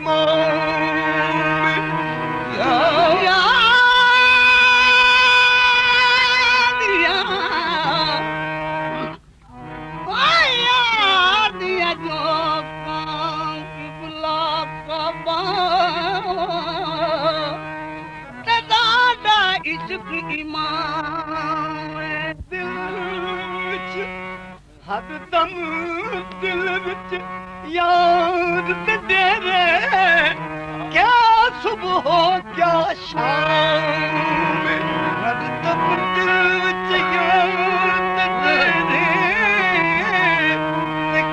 इमाम या दिया दिया जो किबला का दादा इश्क इमाम दिल विच हर दम दिल विच याद ते तेरे क्या सुबह क्या शाम हर दम दिल विच याद ते तेरे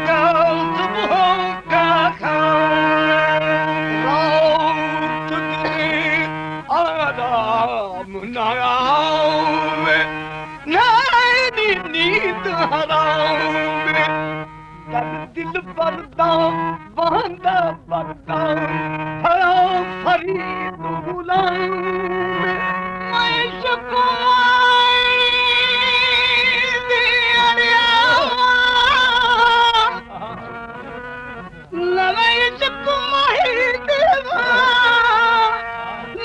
क्या सुबह क्या शाम रात दिन आराम ना आवे नींद हराम दिल बरदा बांदा बरदा फरा फरीद गुलाम मैं शुक्राई दिया मैं शुक्राई देवा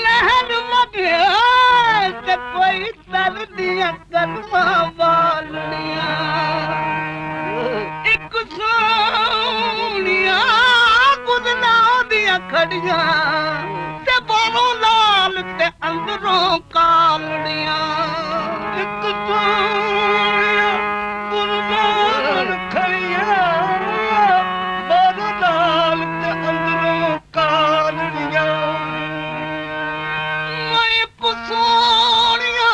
लहर मध्य ते कोई तर दिया करमा वालिया एक सोनिया गुदना दिया खड़िया ते बारों लाल ते अंदरों कालड़िया एक सोनिया गुदना खड़िया बारों लाल ते अंदरों कालड़िया मैं पुसोनिया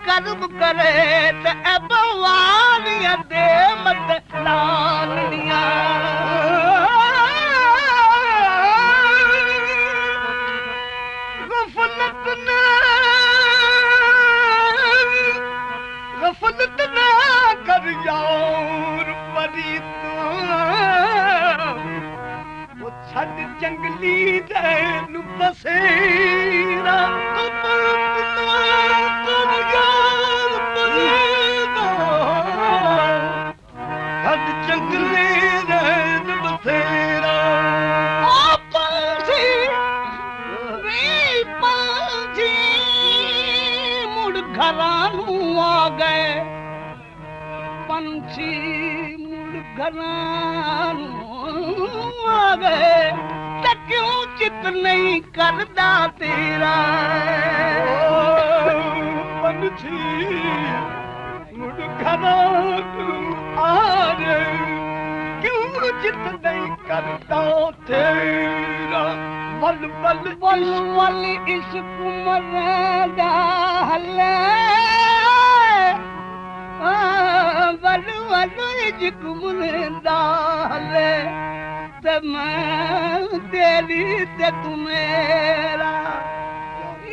कर्म करे ते बवानिया दे मत लालिया गफलत ना कर यार परी तू वो छड़ जंगली दे नु बसेरा जंगले रहन बसेरा पंछी मुड़ घरानू आ गए पंछी मुड़ घरानू आ गए तो क्यों चित नहीं करदा तेरा पंछी मुड़ घरानू आ गए क्यों चित नहीं करता तेरा बल बल बल बल इश्क मरदा हले बल बल इश्क मरदा हले ते मैं तेरी ते तू मेरा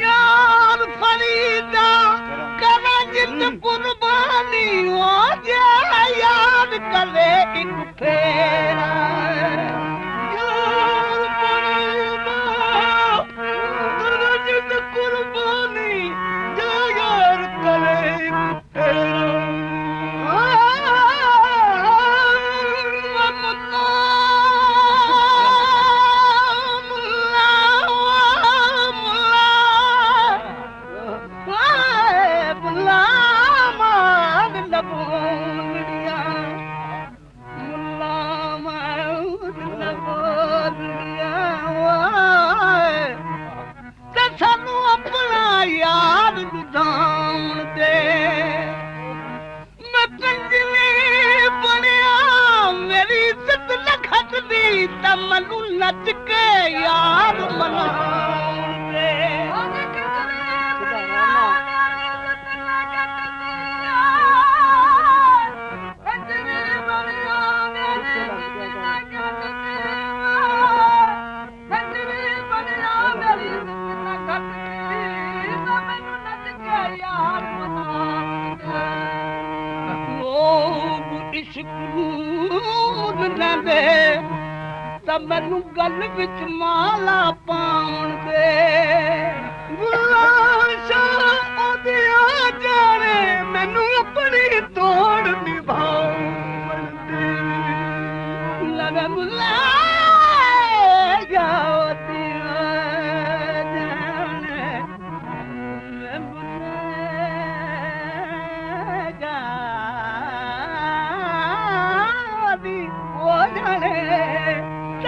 यार फरीदा करा जित कुर्बानी हो जाए याद करे एक फेरा यार फरीदा करा जित कुर्बानी जा यार करे एक फेरा मनु नच के यार मना ਸਕੂਨ ਲੈਂਦੇ ਤਾਂ ਮੈਨੂੰ ਗੱਲ ਵਿੱਚ ਮਾਲਾ ਪਾਉਣ ਦੇ ਗੁਲਾਸ਼ਾ ਉਹਦੀਆਂ ਜਾਣੇ ਮੈਨੂੰ ਆਪਣੀ ਤੋੜ ਨਿਭਾਉਣ ਦੇ ਲਗਾ ਮੁਲਾ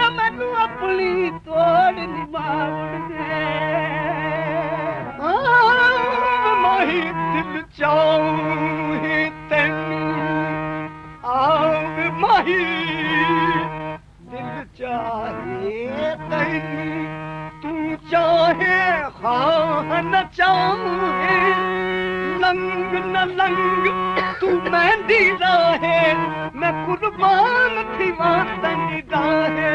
ਮੈਨੂੰ ਆਪਣੀ ਤੋੜ ਨਿਭਾਉਣਗੇ ਮਾਹੀ ਦਿਲ ਚਾਹੇ ਤੈਨੂੰ ਆਵੇ ਮਾਹੀ ਦਿਲ ਚਾਹੇ ਤੈਨੂੰ ਤੂੰ ਚਾਹੇ ਹਾਂ ਨਾ ਚਾਹੇ ਲੰਗ न लंग तू मेहंदी राहे मैं कुर्बान थी मातनी राहे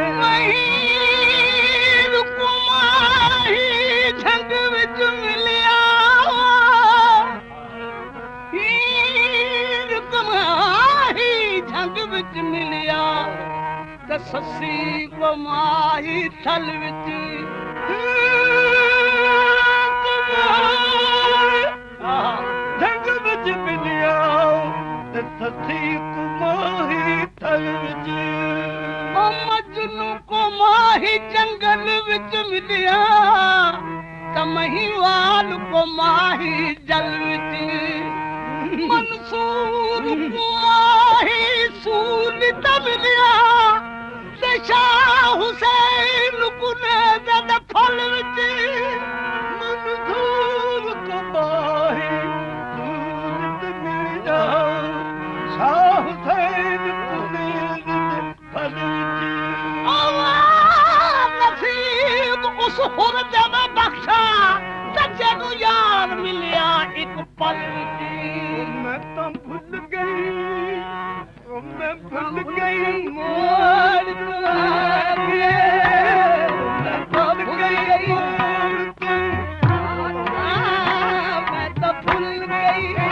रुकमाही झंग विच मिलिया रुकमाही झंग विच मिलिया ते ससी कमाही थल विच मिलिया ससी कुमाही थल विच मजनू को माही जंगल विच मिलिया त महीवाल को माही जल विच मंसूर को माही सूल त मिलिया ते शाह हुसैन को नेज़ फल विच मंसूर को माही उस हुर जब बख्शा सच्चे को यार मिलिया एक पल मैं तो भूल गई मैं भूल गई मोर मैं भूल गई मैं तो भूल गई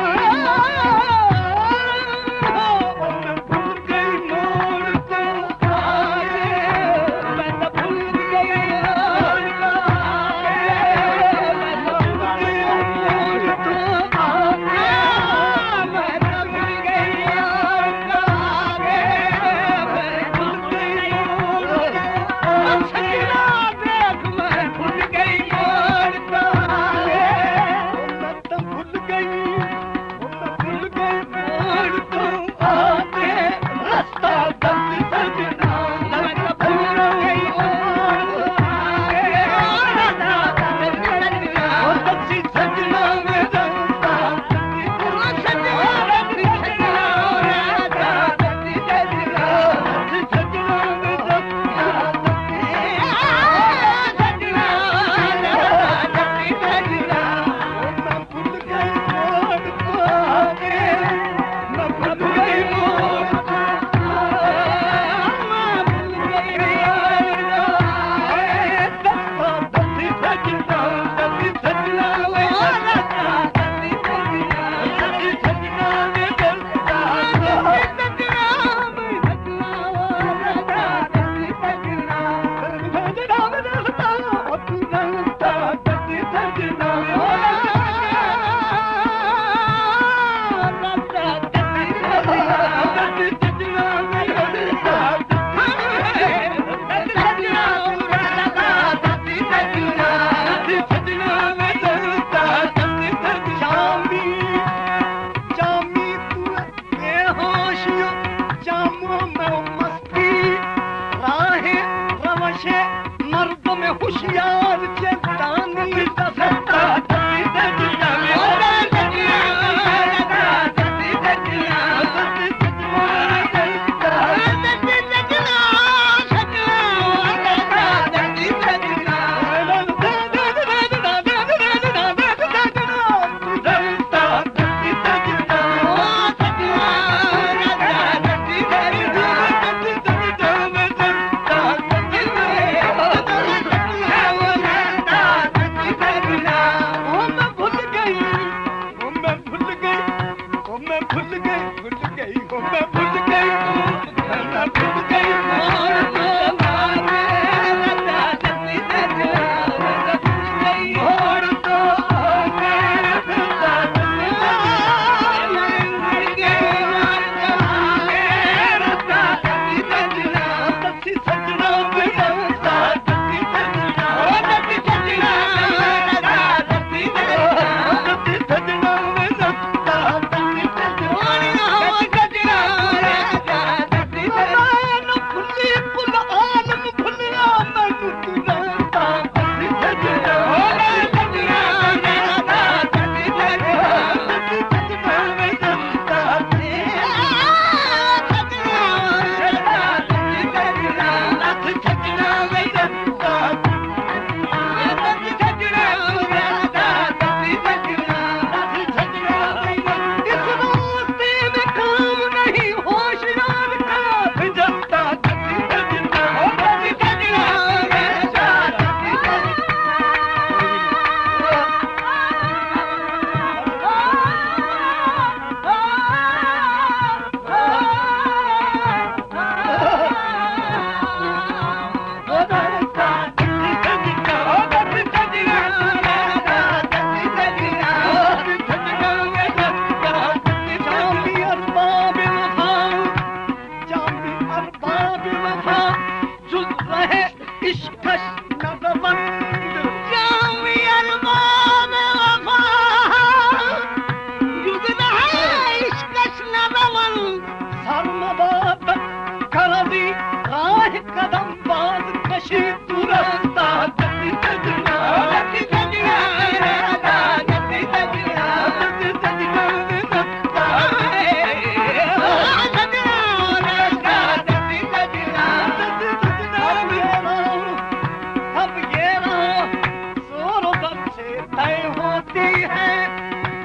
होती है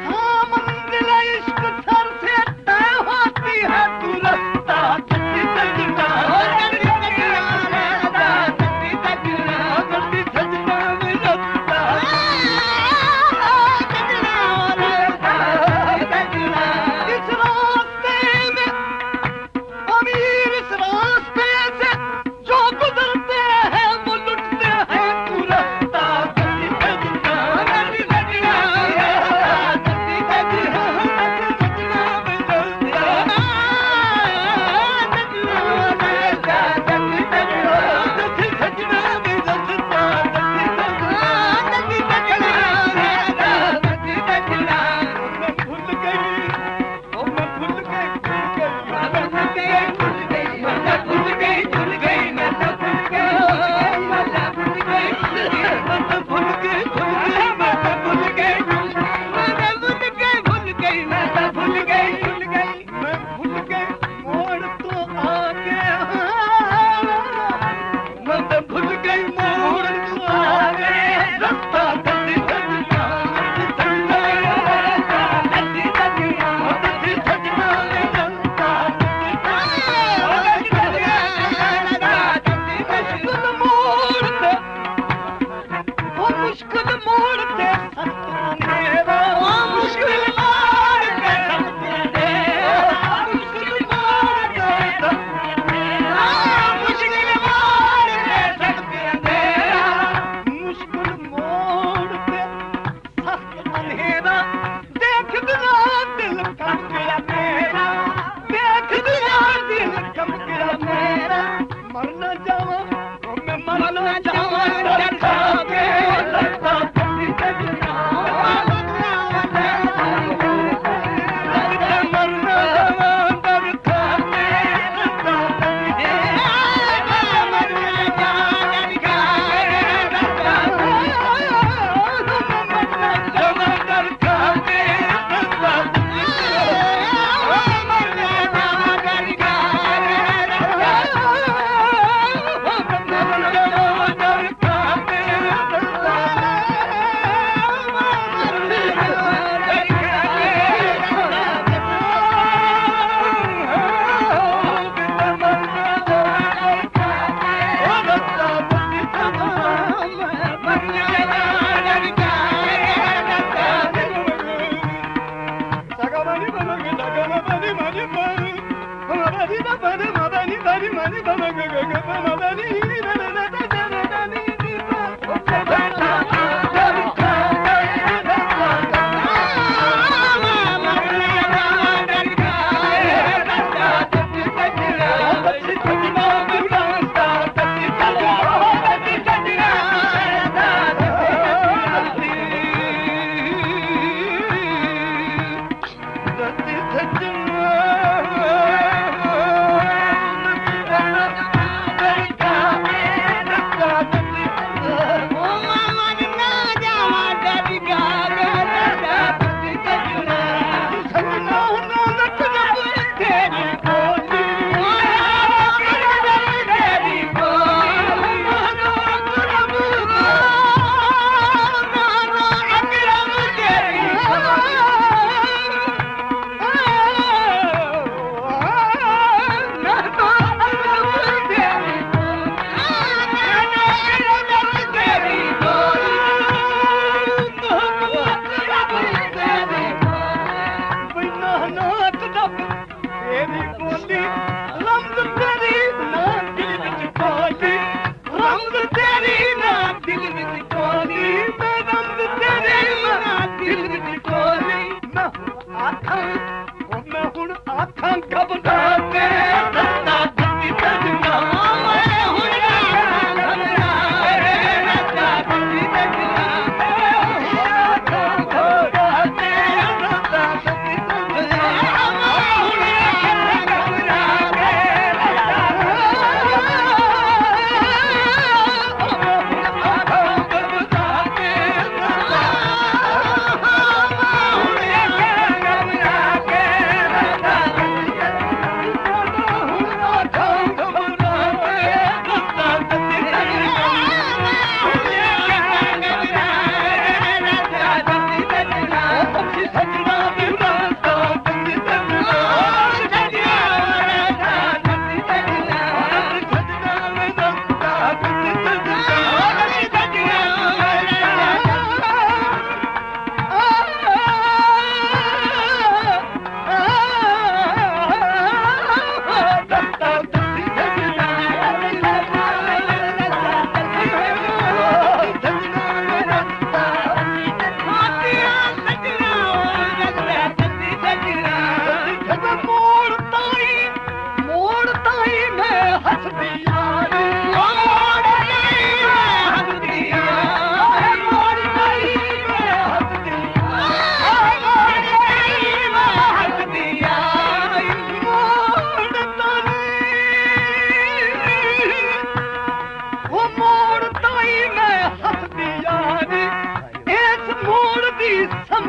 हाँ मंजिल इश्क सर से तय होती है तू रास्ता जल्दी सजना जल्दी सजना जल्दी सजना जल्दी सजना रास्ता इस रास्ते में अमीर इस रास्ते से जो गुजरते हैं वो लुटते हैं तू रास्ता जल्दी सजना जल्दी सजना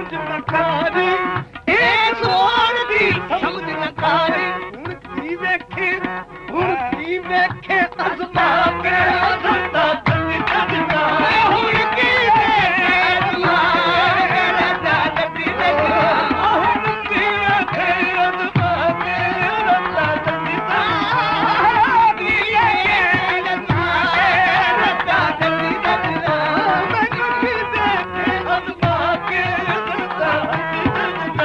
ਸਮਝ ਨਾ ਖਾਰੀ ਇਹ ਸੋਹਣ ਦੀ ਸਮਝ ਨਾ ਖਾਰੀ ਹੁਣ ਕੀ ਵੇਖੇ ਅਜ਼ਮਾ ਕੇ ਅਜ਼ਮਾ ਜੱਦੀ ਜੱਦਨਾ ਹੁਣ ਕੀ ਵੇਖੇ ਅਜ਼ਮਾ ਕੇ ਰਾਜਾ ਜੱਦੀ ਜੱਦਨਾ ਹੁਣ ਕੀ ਵੇਖੇ ਅਜ਼ਮਾ ਕੇ ਰਾਜਾ ਜੱਦੀ ਜੱਦਨਾ ਕੀ ਵੇਖੇ ਅਜ਼ਮਾ ਕੇ ਰਾਜਾ ਜੱਦੀ ਜੱਦਨਾ ਮੈਨੂੰ ਕੀ ਵੇਖੇ ਅਜ਼ਮਾ ਕੇ ਰਾਜਾ ਜੱਦੀ ਜੱਦਨਾ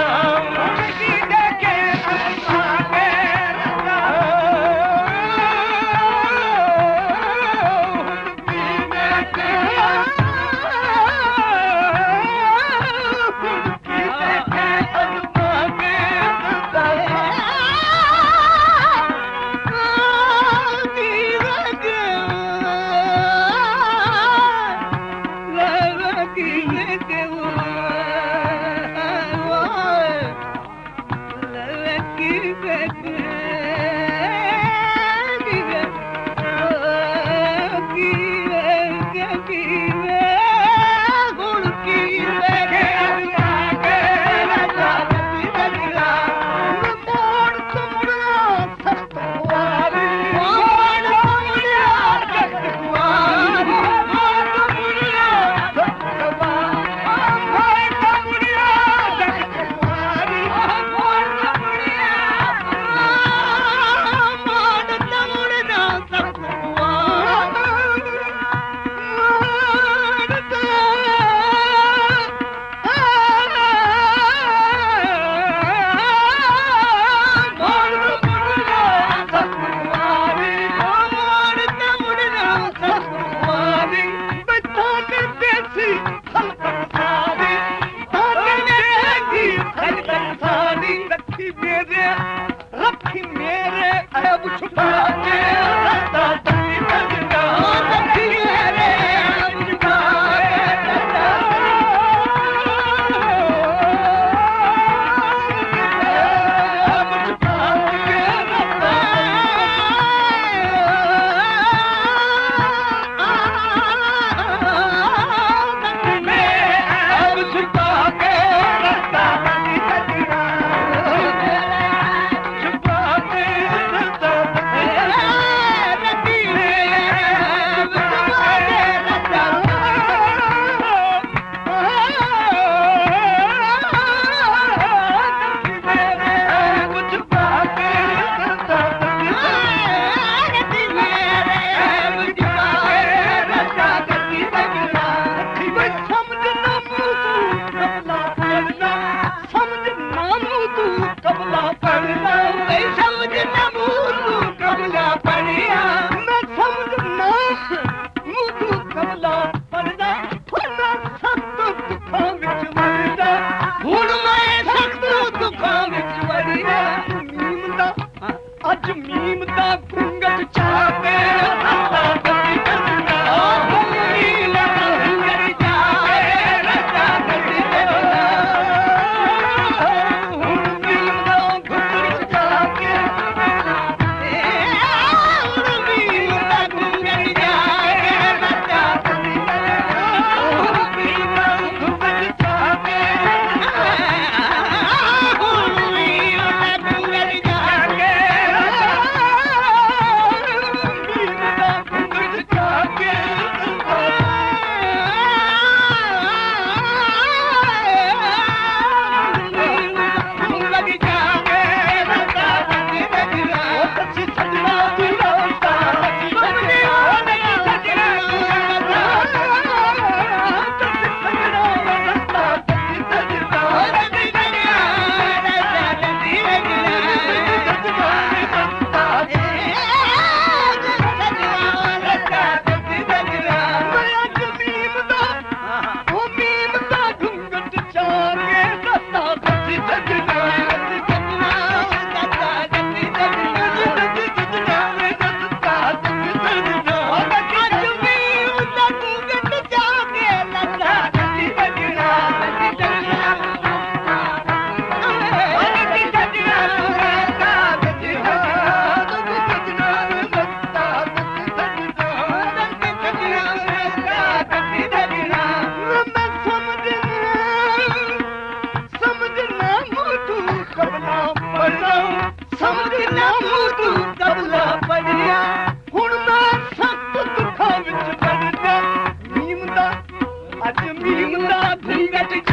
ਭੀਮ ਦਾ ਝੰਡਟ